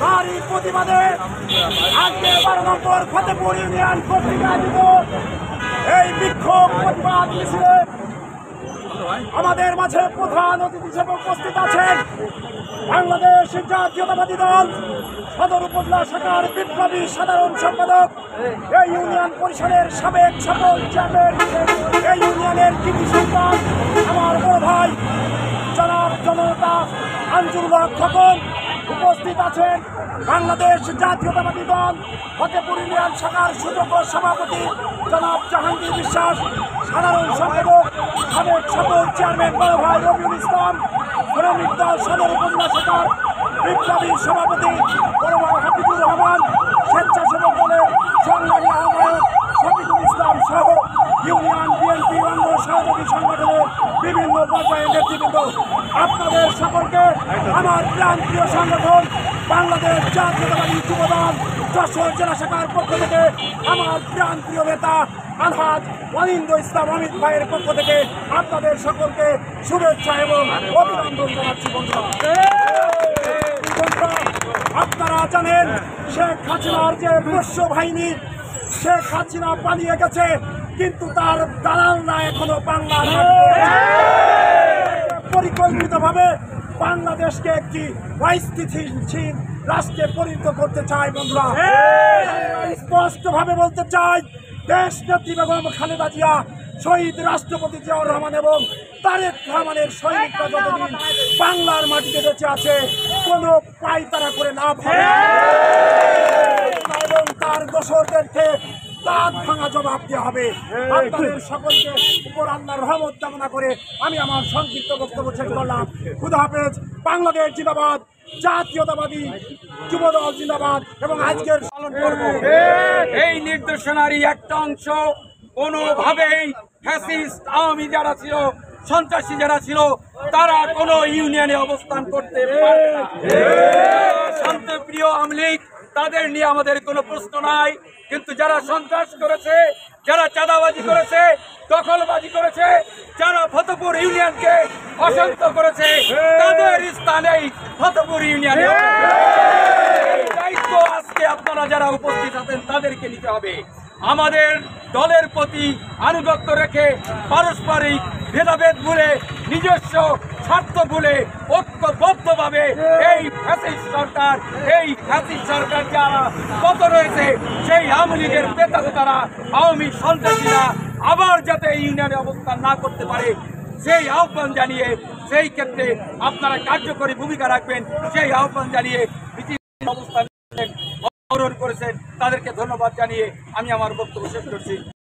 তারই প্রতিবাদে আজকে 12 নম্বর ফতেপুর ইউনিয়ন কর্তৃক আয়োজিত এই বিক্ষোভ প্রতিবাদ মিছিলে আমাদের মাঝে প্রধান অতিথি হিসেবে উপস্থিত আছেন বাংলাদেশ জাতীয়তাবাদী দল সদর উপজেলা শাখার বিপ্লবী সাধারণ সম্পাদক, এই ইউনিয়ন পরিষদের সাবেক সকল চেয়ারম্যান, এই ইউনিয়নের কৃতি সন্তান আমার বড় ভাই জনাব জনতা আঞ্জুরুল্লাহ খোকন। উপস্থিত আছেন বাংলাদেশ জাতীয়তাবাদী দল ফতেপুর ইউনিয়ন শাখার সুযোগ্য সভাপতি জনাব জাহাঙ্গীর বিশ্বাস, সাধারণ সম্পাদক সাবেক সকল চেয়ারম্যান বড় ভাই রবিউল ইসলাম, শ্রমিক দল সদর উপজেলা শাখার বিপ্লবী সভাপতি বড় ভাই হাফিজুর রহমান, স্বেচ্ছাসেবক দলের সংগ্রামী আহ্বায়ক শফিকুল ইসলাম সহ ইউনিয়ন বিএনপি অঙ্গ সহযোগী সংগঠনের বিভিন্ন পর্যায়ের নেতৃবৃন্দ, আপনাদের সকলকে আমার প্রান্তীয় সংগঠন বাংলাদেশ জাতীয়তাবাদী যুবদল যশোর জেলা শাখার পক্ষ থেকে, আমার প্রান্তীয় নেতা আলহাজ ওয়ালিদ ইসলাম অমিত ভাইয়ের পক্ষ থেকে আপনাদের সকলকে শুভেচ্ছা এবং অভিনন্দন জানাচ্ছি। বন্ধুরা, আপনারা জানেন শেখ হাসিনার যে পোষ্য বাহিনী, শেখ হাসিনা পালিয়ে গেছে, কিন্তু তার দালালরা এখনো বাংলার পরিকল্পিতভাবে বাংলাদেশকে একটি অস্থিতিশীল রাষ্ট্রে পরিণত করতে চায়। বন্ধুরা, স্পষ্টভাবে বলতে চাই, দেশ নেত্রী বেগম খালেদা জিয়া, শহীদ রাষ্ট্রপতি জিয়াউর রহমান এবং তারেক রহমানের সৈনিকরা যতদিন বাংলার মাটিতে বেঁচে আছে, কোনো পায়তারা করে লাভ হবে এবং তার দোসরদেরকে দাঁত ভাঙা জবাব দেওয়া হবে। আপনাদের সকলকে উপর আল্লাহর রহমত কামনা করে আমি আমার সংক্ষিপ্ত বক্তব্য শেষ করলাম। খুদা হাফেজ। বাংলাদেশ জিন্দাবাদ, জাতীয়তাবাদী যুবদল জিন্দাবাদ। এবং আজকের পালন করব এই নির্দেশনারই একটা অংশ কোনোভাবেই ফ্যাসিস্ট আওয়ামী যারা ছিল, সন্ত্রাসী যারা ছিল, তারা কোনো ইউনিয়নে অবস্থান করতে পারে না। শান্তপ্রিয় আওয়ামী লীগ, তাদের নিয়ে আমাদের কোনো প্রশ্ন নাই, কিন্তু যারা সন্ত্রাস করেছে, যারা চাঁদাবাজি করেছে, দখলবাজি করেছে, যারা ফতেপুর ইউনিয়নকে অশান্ত করেছে, তাদের স্থানেই ফতেপুর ইউনিয়নে দায়িত্ব আজকে আপনারা যারা উপস্থিত আছেন তাদেরকে নিতে হবে। আমাদের দলের প্রতি আনুগত্য রেখে পারস্পরিক ভেদাভেদ ভুলে, নিজস্ব স্বার্থ ভুলে ঐক্যবদ্ধভাবে এই ফ্যাসিস্ট সরকার যারা পতন হয়েছে, সেই আওয়ামী লীগের প্রেতাত্মারা, আওয়ামী সন্ত্রাসীরা আবার যাতে এই ইউনিয়নে অবস্থান না করতে পারে, সেই আহ্বান জানিয়ে, সেই ক্ষেত্রে আপনারা কার্যকরী ভূমিকা রাখবেন, সেই আহ্বান জানিয়ে অবস্থান গ্রহণ করেছেন তাদেরকে ধন্যবাদ জানিয়ে আমি আমার বক্তব্য শেষ করছি।